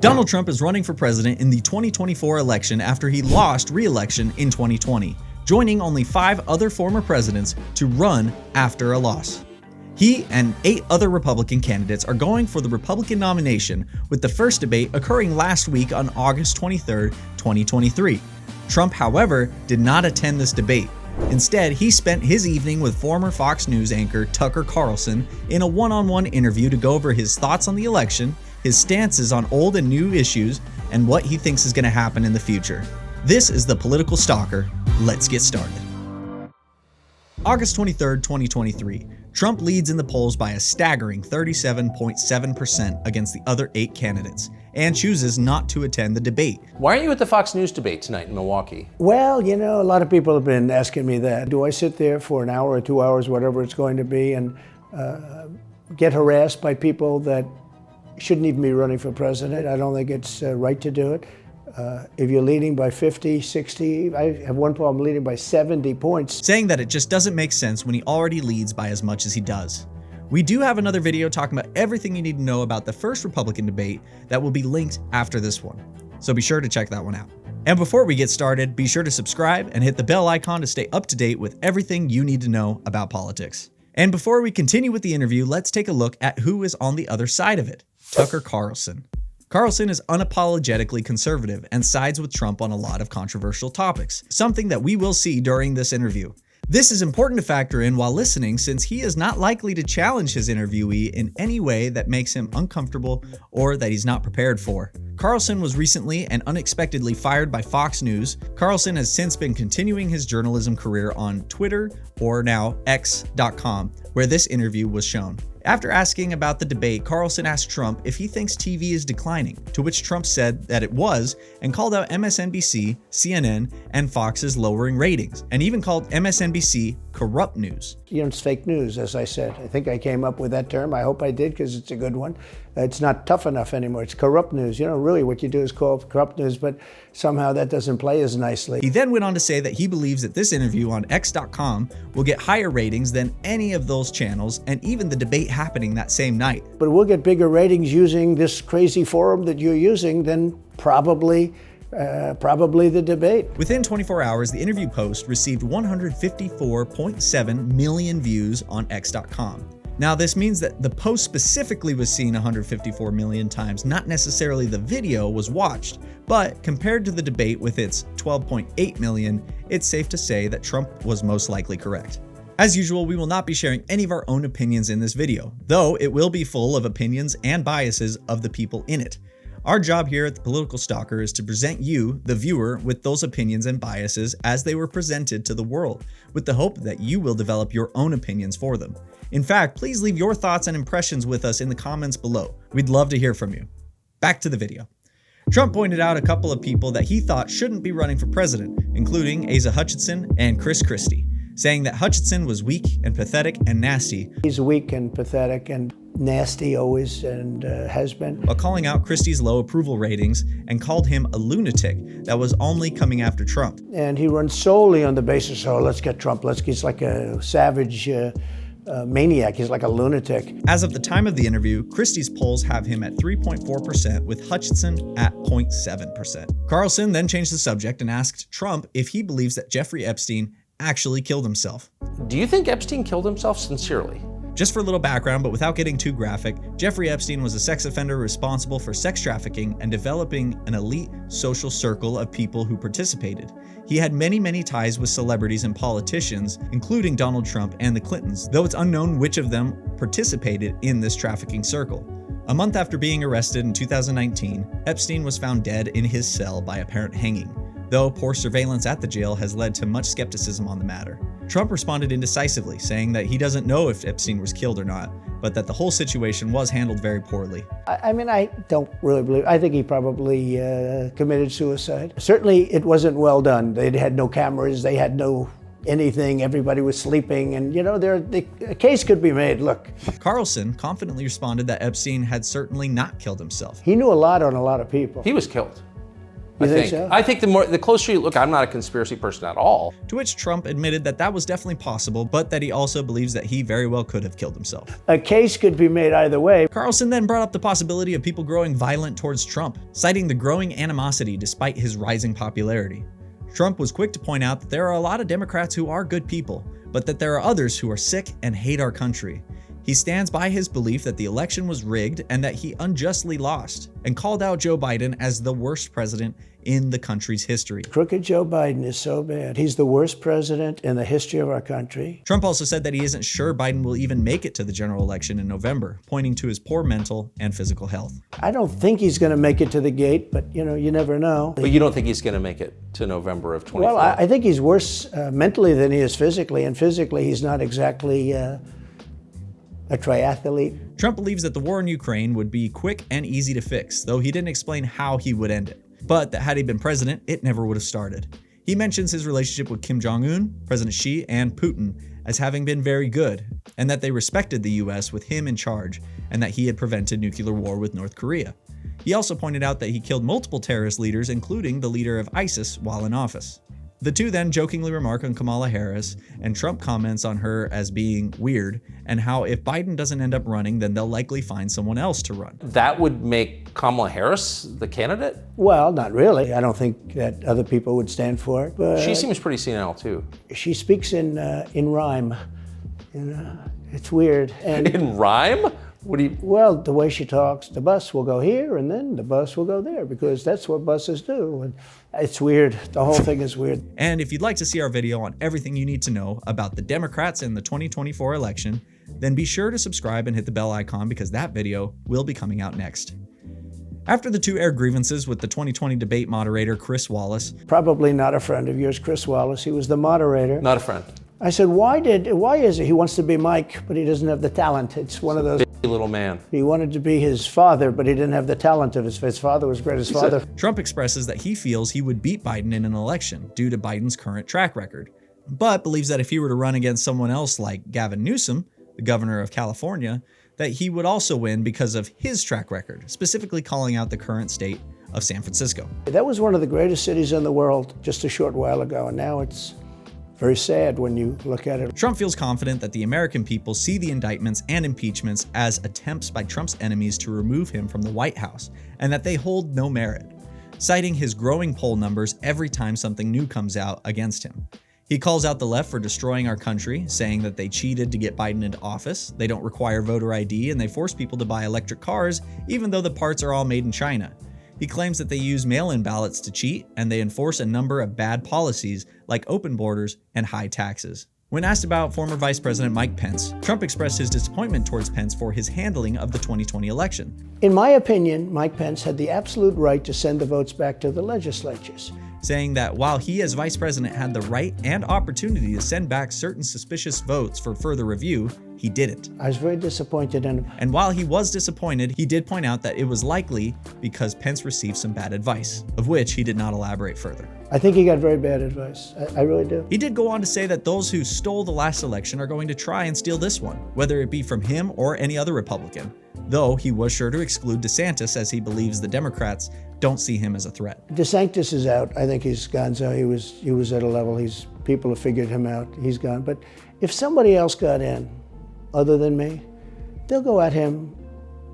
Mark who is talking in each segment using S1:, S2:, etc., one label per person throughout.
S1: Donald Trump is running for president in the 2024 election after he lost re-election in 2020, joining only 5 other former presidents to run after a loss. He and 8 other Republican candidates are going for the Republican nomination, with the first debate occurring last week on August 23, 2023. Trump, however, did not attend this debate. Instead, he spent his evening with former Fox News anchor Tucker Carlson in a one-on-one interview to go over his thoughts on the election, his stances on old and new issues, and what he thinks is going to happen in the future. This is The Political Stalker. Let's get started. August 23, 2023. Trump leads in the polls by a staggering 37.7% against the other 8 candidates, and chooses not to attend the debate.
S2: Why are you at the Fox News debate tonight in Milwaukee?
S3: Well, you know, a lot of people have been asking me that. Do I sit there for an hour or 2 hours, whatever it's going to be, and get harassed by people that shouldn't even be running for president? I don't think it's right to do it. If you're leading by 50, 60, I have one problem leading by 70 points.
S1: Saying that it just doesn't make sense when he already leads by as much as he does. We do have another video talking about everything you need to know about the first Republican debate that will be linked after this one, so be sure to check that one out. And before we get started, be sure to subscribe and hit the bell icon to stay up to date with everything you need to know about politics. And before we continue with the interview, let's take a look at who is on the other side of it. Tucker Carlson. Carlson is unapologetically conservative and sides with Trump on a lot of controversial topics, something that we will see during this interview. This is important to factor in while listening, since he is not likely to challenge his interviewee in any way that makes him uncomfortable or that he's not prepared for. Carlson was recently and unexpectedly fired by Fox News. Carlson has since been continuing his journalism career on Twitter, or now X.com, where this interview was shown. After asking about the debate, Carlson asked Trump if he thinks TV is declining, to which Trump said that it was, and called out MSNBC, CNN, and Fox's lowering ratings, and even called MSNBC corrupt news.
S3: You know, it's fake news, as I said. I think I came up with that term. I hope I did, because it's a good one. It's not tough enough anymore. It's corrupt news. You know, really what you do is call it corrupt news, but somehow that doesn't play as nicely.
S1: He then went on to say that he believes that this interview on X.com will get higher ratings than any of those channels, and even the debate happening that same night.
S3: But we'll get bigger ratings using this crazy forum that you're using than probably the debate.
S1: Within 24 hours, the interview post received 154.7 million views on X.com. Now, this means that the post specifically was seen 154 million times, not necessarily the video was watched, but compared to the debate with its 12.8 million, it's safe to say that Trump was most likely correct. As usual, we will not be sharing any of our own opinions in this video, though it will be full of opinions and biases of the people in it. Our job here at The Political Stalker is to present you, the viewer, with those opinions and biases as they were presented to the world, with the hope that you will develop your own opinions for them. In fact, please leave your thoughts and impressions with us in the comments below. We'd love to hear from you. Back to the video. Trump pointed out a couple of people that he thought shouldn't be running for president, including Asa Hutchinson and Chris Christie, saying that Hutchinson was weak and pathetic and nasty.
S3: He's weak and pathetic and nasty always, and has been.
S1: While calling out Christie's low approval ratings and called him a lunatic that was only coming after Trump.
S3: And he runs solely on the basis, oh, let's get Trump. He's like a savage maniac. He's like a lunatic.
S1: As of the time of the interview, Christie's polls have him at 3.4%, with Hutchinson at 0.7%. Carlson then changed the subject and asked Trump if he believes that Jeffrey Epstein actually killed himself.
S2: Do you think Epstein killed himself sincerely?
S1: Just for a little background, but without getting too graphic, Jeffrey Epstein was a sex offender responsible for sex trafficking and developing an elite social circle of people who participated. He had many ties with celebrities and politicians, including Donald Trump and the Clintons, though it's unknown which of them participated in this trafficking circle. A month after being arrested in 2019, Epstein was found dead in his cell by apparent hanging, though poor surveillance at the jail has led to much skepticism on the matter. Trump responded indecisively, saying that he doesn't know if Epstein was killed or not, but that the whole situation was handled very poorly.
S3: I mean, I don't really believe. I think he probably committed suicide. Certainly, it wasn't well done. They had no cameras. They had no anything. Everybody was sleeping, and you know, a case could be made. Look.
S1: Carlson confidently responded that Epstein had certainly not killed himself.
S3: He knew a lot on a lot of people.
S2: He was killed.
S3: You think so?
S2: I think the closer you look, I'm not a conspiracy person at all.
S1: To which Trump admitted that that was definitely possible, but that he also believes that he very well could have killed himself.
S3: A case could be made either way.
S1: Carlson then brought up the possibility of people growing violent towards Trump, citing the growing animosity despite his rising popularity. Trump was quick to point out that there are a lot of Democrats who are good people, but that there are others who are sick and hate our country. He stands by his belief that the election was rigged and that he unjustly lost, and called out Joe Biden as the worst president in the country's history.
S3: Crooked Joe Biden is so bad. He's the worst president in the history of our country.
S1: Trump also said that he isn't sure Biden will even make it to the general election in November, pointing to his poor mental and physical health.
S3: I don't think he's going to make it to the gate, but you never know.
S2: But you don't think he's going to make it to November of 24?
S3: Well, I think he's worse mentally than he is physically, and physically he's not exactly a triathlete.
S1: Trump believes that the war in Ukraine would be quick and easy to fix, though he didn't explain how he would end it. But that had he been president, it never would have started. He mentions his relationship with Kim Jong-un, President Xi, and Putin as having been very good, and that they respected the US with him in charge, and that he had prevented nuclear war with North Korea. He also pointed out that he killed multiple terrorist leaders, including the leader of ISIS, while in office. The two then jokingly remark on Kamala Harris, and Trump comments on her as being weird, and how if Biden doesn't end up running, then they'll likely find someone else to run.
S2: That would make Kamala Harris the candidate?
S3: Well, not really. I don't think that other people would stand for it. But
S2: She seems pretty senile too.
S3: she speaks in rhyme. It's weird. And
S2: In rhyme? What do you...
S3: well, the way she talks, the bus will go here and then the bus will go there, because that's what buses do. And it's weird. The whole thing is weird.
S1: And if you'd like to see our video on everything you need to know about the Democrats and the 2024 election, then be sure to subscribe and hit the bell icon, because that video will be coming out next. After the two aired grievances with the 2020 debate moderator Chris Wallace,
S3: Probably not a friend of yours, Chris Wallace. He was the moderator.
S2: Not a friend.
S3: I said, why is it he wants to be Mike, but he doesn't have the talent? It's one of those.
S2: Big little man.
S3: He wanted to be his father, but he didn't have the talent of his father was great. His father.
S1: Trump expresses that he feels he would beat Biden in an election due to Biden's current track record, but believes that if he were to run against someone else like Gavin Newsom, the governor of California, that he would also win because of his track record, specifically calling out the current state of San Francisco.
S3: That was one of the greatest cities in the world just a short while ago, and now it's very sad when you look at it.
S1: Trump feels confident that the American people see the indictments and impeachments as attempts by Trump's enemies to remove him from the White House, and that they hold no merit, citing his growing poll numbers every time something new comes out against him. He calls out the left for destroying our country, saying that they cheated to get Biden into office, they don't require voter ID, and they force people to buy electric cars even though the parts are all made in China. He claims that they use mail-in ballots to cheat, and they enforce a number of bad policies like open borders and high taxes. When asked about former Vice President Mike Pence, Trump expressed his disappointment towards Pence for his handling of the 2020 election.
S3: In my opinion, Mike Pence had the absolute right to send the votes back to the legislatures.
S1: Saying that while he as vice president had the right and opportunity to send back certain suspicious votes for further review, he didn't.
S3: I was very disappointed in him.
S1: And while he was disappointed, he did point out that it was likely because Pence received some bad advice, of which he did not elaborate further.
S3: I think he got very bad advice. I really do.
S1: He did go on to say that those who stole the last election are going to try and steal this one, whether it be from him or any other Republican, though he was sure to exclude DeSantis as he believes the Democrats don't see him as a threat.
S3: DeSantis is out. I think he's gone. So he was at a level. People have figured him out. He's gone. But if somebody else got in, other than me, they'll go at him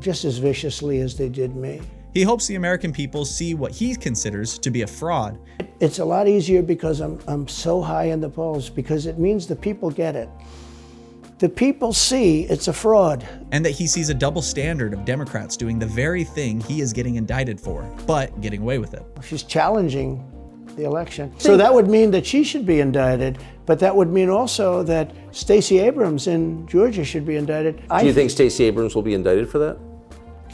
S3: just as viciously as they did me.
S1: He hopes the American people see what he considers to be a fraud.
S3: It's a lot easier because I'm so high in the polls, because it means the people get it. The people see it's a fraud.
S1: And that he sees a double standard of Democrats doing the very thing he is getting indicted for, but getting away with it.
S3: She's challenging the election. So that would mean that she should be indicted, but that would mean also that Stacey Abrams in Georgia should be indicted.
S2: Do you think Stacey Abrams will be indicted for that?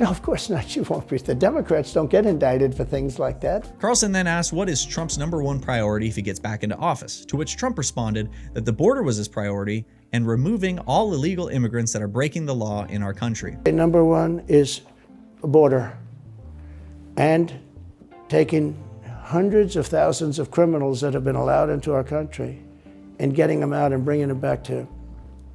S3: No, of course not. She won't be. The Democrats don't get indicted for things like that.
S1: Carlson then asked what is Trump's #1 priority if he gets back into office, to which Trump responded that the border was his priority and removing all illegal immigrants that are breaking the law in our country.
S3: Number one is a border, and taking hundreds of thousands of criminals that have been allowed into our country and getting them out and bringing them back to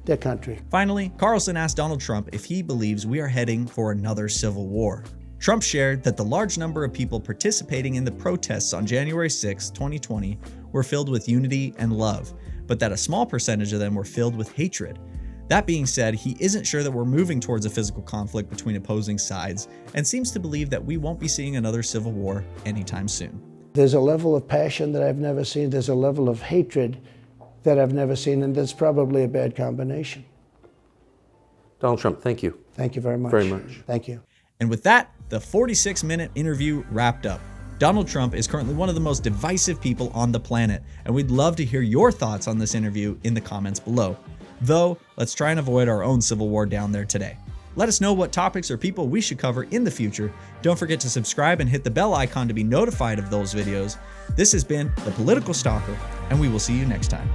S3: their country.
S1: Finally, Carlson asked Donald Trump if he believes we are heading for another civil war. Trump shared that the large number of people participating in the protests on January 6, 2020 were filled with unity and love, but that a small percentage of them were filled with hatred. That being said, he isn't sure that we're moving towards a physical conflict between opposing sides and seems to believe that we won't be seeing another civil war anytime soon.
S3: There's a level of passion that I've never seen. There's a level of hatred that I've never seen, and that's probably a bad combination.
S2: Donald Trump, thank you.
S3: Thank you very much.
S2: Very much.
S3: Thank you.
S1: And with that, the 46-minute interview wrapped up. Donald Trump is currently one of the most divisive people on the planet, and we'd love to hear your thoughts on this interview in the comments below. Though, let's try and avoid our own civil war down there today. Let us know what topics or people we should cover in the future. Don't forget to subscribe and hit the bell icon to be notified of those videos. This has been The Political Stalker, and we will see you next time.